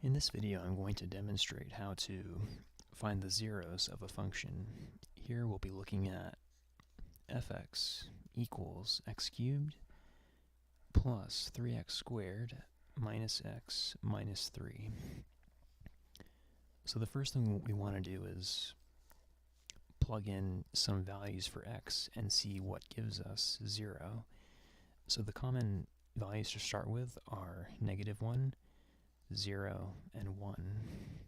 In this video, I'm going to demonstrate how to find the zeros of a function. Here we'll be looking at fx equals x cubed plus 3x squared minus x minus 3. So the first thing we want to do is plug in some values for x and see what gives us 0. So the common values to start with are -1, 0, and 1.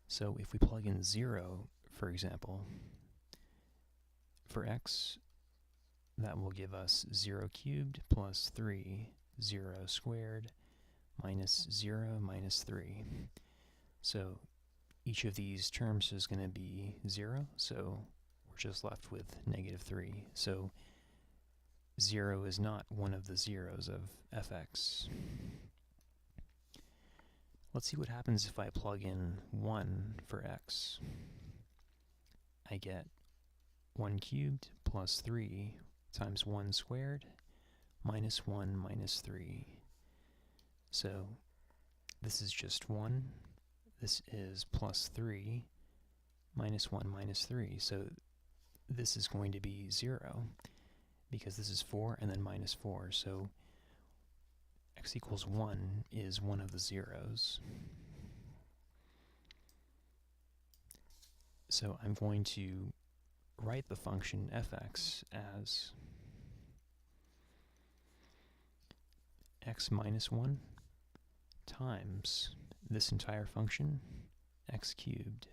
So if we plug in 0, for example, for x, that will give us 0 cubed plus 3, 0 squared, minus 0 minus 3. So each of these terms is going to be 0, so we're just left with -3. So 0 is not one of the zeros of fx. Let's see what happens if I plug in 1 for x. I get 1 cubed plus 3 times 1 squared minus 1 minus 3. So this is just 1. This is plus 3 minus 1 minus 3. So this is going to be 0 because this is 4 and then minus 4. So x equals 1 is one of the zeros. So I'm going to write the function fx as x minus 1 times this entire function, x cubed,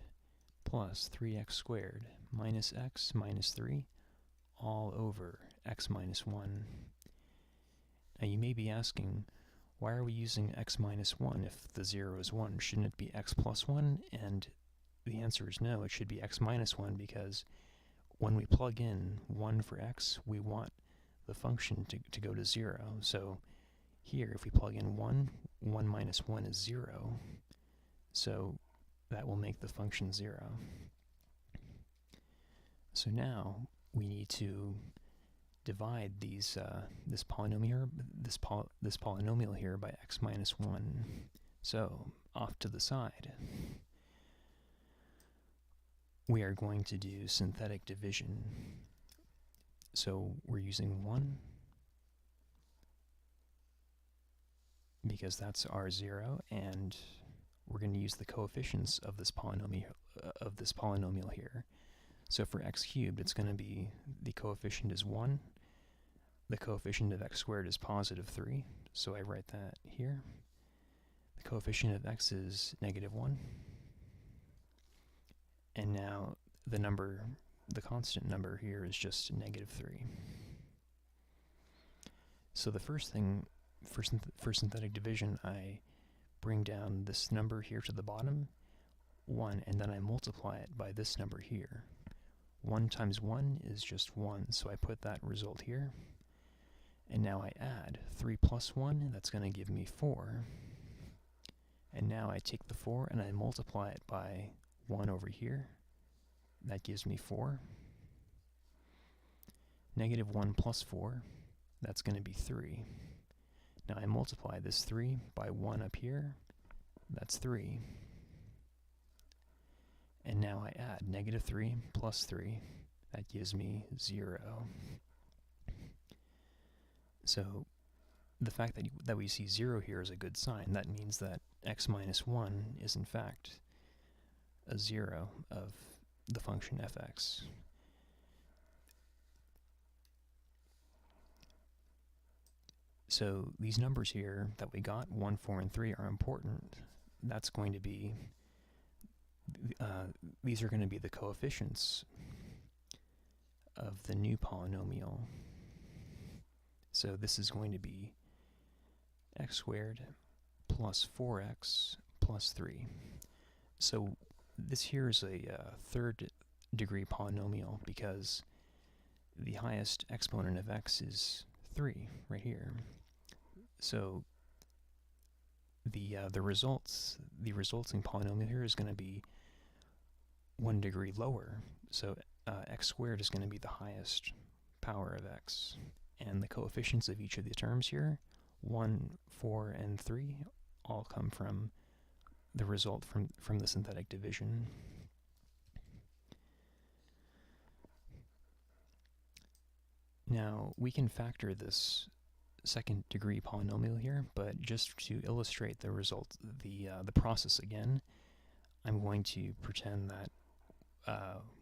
plus 3x squared minus x minus 3, all over x minus 1. Now you may be asking, why are we using x minus 1 if the 0 is 1? Shouldn't it be x plus 1? And the answer is no, it should be x minus 1, because when we plug in 1 for x, we want the function to go to 0. So here, if we plug in 1, 1 minus 1 is 0. So that will make the function 0. So now we need to divide these this polynomial here by x minus 1. So off to the side, we are going to do synthetic division. So we're using 1 because that's our 0, and we're going to use the coefficients of this polynomial here. So for x cubed, it's going to be, the coefficient is 1. The coefficient of x squared is positive 3, so I write that here. The coefficient of x is -1. And now the constant number here is just -3. So the first thing, for synthetic division, I bring down this number here to the bottom, 1, and then I multiply it by this number here. 1 times 1 is just 1, so I put that result here. And now I add 3 plus 1, that's going to give me 4. And now I take the 4 and I multiply it by 1 over here. That gives me 4. -1 plus 4, that's going to be 3. Now I multiply this 3 by 1 up here, that's 3. And now I add -3 plus 3, that gives me 0. So the fact that we see 0 here is a good sign. That means that x minus 1 is in fact a 0 of the function fx. So these numbers here that we got, 1, 4, and 3, are important. That's going to be, these are going to be the coefficients of the new polynomial. So this is going to be x squared plus 4x plus 3. So this here is a third degree polynomial because the highest exponent of x is 3 right here. So the resulting polynomial here is going to be 1 degree lower. So x squared is going to be the highest power of x. And the coefficients of each of the terms here, 1, 4, and 3, all come from the result from the synthetic division. Now, we can factor this second degree polynomial here, but just to illustrate the result, the process again, I'm going to pretend that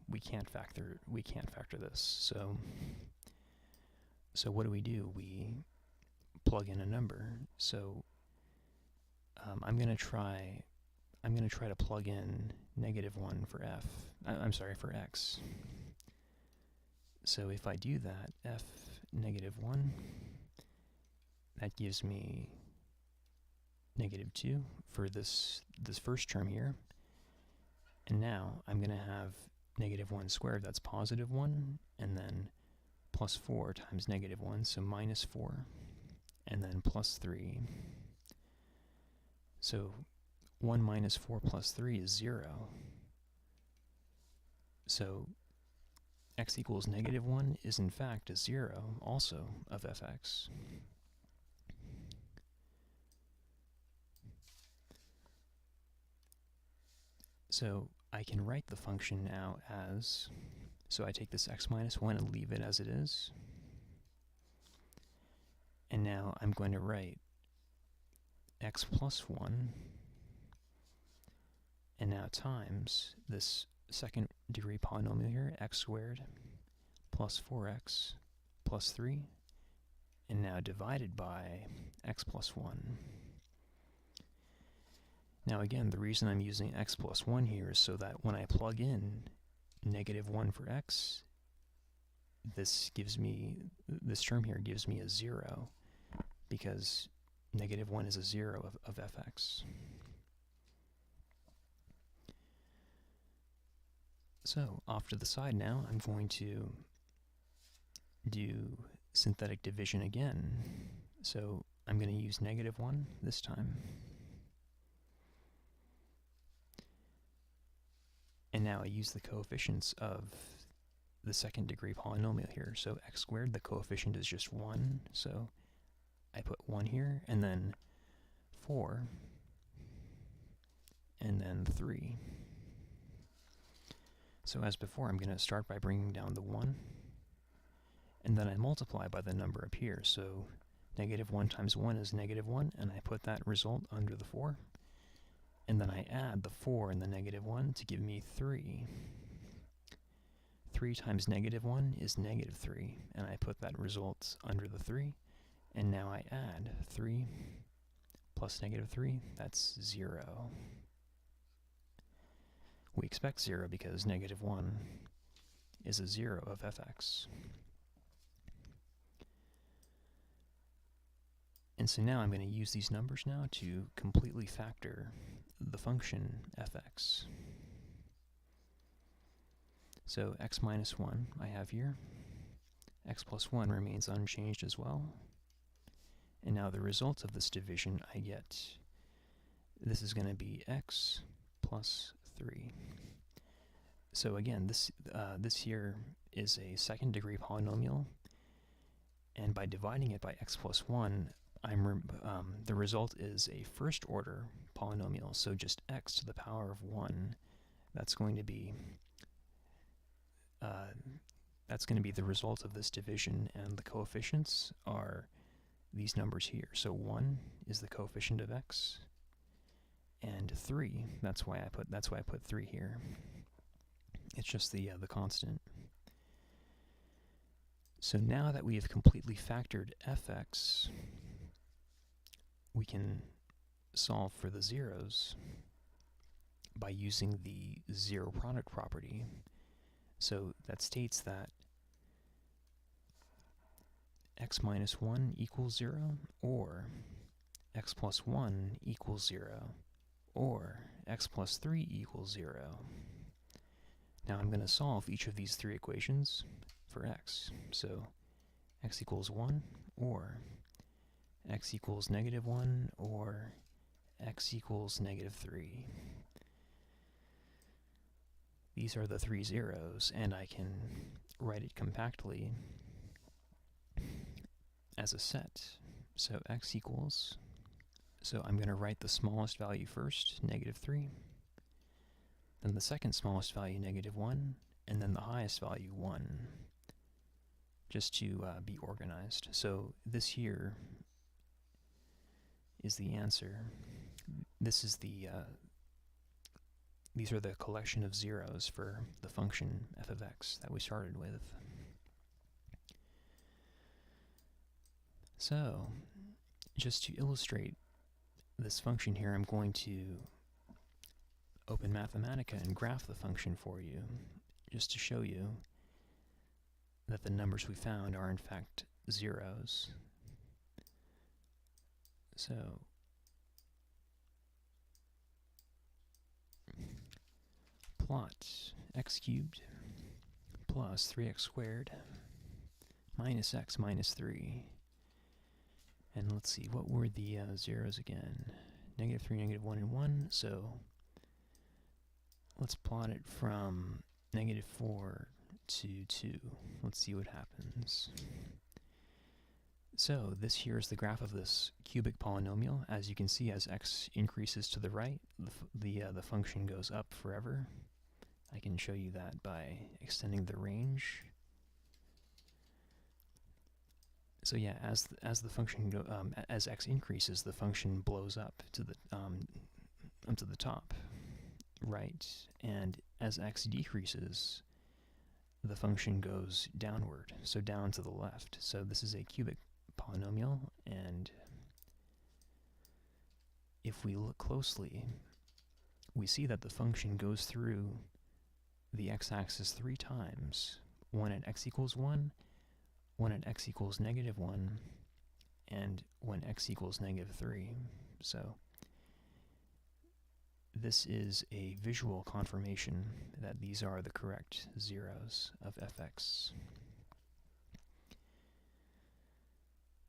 we can't factor this. So what do? We plug in a number. So I'm going to try to plug in -1 for for x. So if I do that, f -1, that gives me -2 for this first term here. And now I'm going to have -1 squared, that's +1, and then plus 4 times -1, so -4, and then plus 3. So 1 minus 4 plus 3 is 0. So x equals -1 is in fact a 0 also of fx. So I can write the function now as, so I take this x minus 1 and leave it as it is. And now I'm going to write x plus 1, and now times this second degree polynomial here, x squared plus 4x plus 3, and now divided by x plus 1. Now again, the reason I'm using x plus 1 here is so that when I plug in -1 for x, this term here gives me a 0, because -1 is a 0 of fx. So off to the side now, I'm going to do synthetic division again. So I'm going to use -1 this time. And now I use the coefficients of the second degree polynomial here. So x squared, the coefficient is just 1, so I put 1 here, and then 4, and then 3. So as before, I'm going to start by bringing down the 1, and then I multiply by the number up here. So -1 times 1 is -1, and I put that result under the 4. And then I add the 4 and the -1 to give me 3. 3 times -1 is -3, and I put that result under the 3. And now I add 3 plus -3, that's 0. We expect 0 because -1 is a 0 of fx. And so now I'm going to use these numbers now to completely factor the function fx. So x minus 1 I have here. X plus 1 remains unchanged as well. And now the result of this division I get, this is going to be x plus 3. So again, this here is a second degree polynomial, and by dividing it by x plus 1, the result is a first order polynomial, so just x to the power of 1. That's going to be the result of this division, and the coefficients are these numbers here. So 1 is the coefficient of x, and 3, that's why I put 3 here. It's just the constant. So now that we have completely factored fx, we can solve for the zeros by using the zero product property. So that states that x minus 1 equals 0, or x plus 1 equals 0, or x plus 3 equals 0. Now I'm going to solve each of these three equations for x. So x equals 1, or x equals -1, or x equals -3. These are the three zeros, and I can write it compactly as a set. So x equals So I'm going to write the smallest value first, -3, then the second smallest value, -1, and then the highest value, 1, just to be organized. So this here is the answer. This is these are the collection of zeros for the function f of x that we started with. So, just to illustrate this function here, I'm going to open Mathematica and graph the function for you, just to show you that the numbers we found are in fact zeros. So, plot x cubed plus 3x squared minus x minus 3. And let's see, what were the zeros again? -3, -1, and 1. So let's plot it from -4 to 2. Let's see what happens. So this here is the graph of this cubic polynomial. As you can see, as x increases to the right, the function goes up forever. I can show you that by extending the range. So yeah, as the function as x increases, the function blows up to the top, right? And as x decreases, the function goes downward, so down to the left. So this is a cubic polynomial, and if we look closely, we see that the function goes through the x-axis 3 times. One at x equals 1, one at x equals -1, and when x equals -3. So this is a visual confirmation that these are the correct zeros of fx.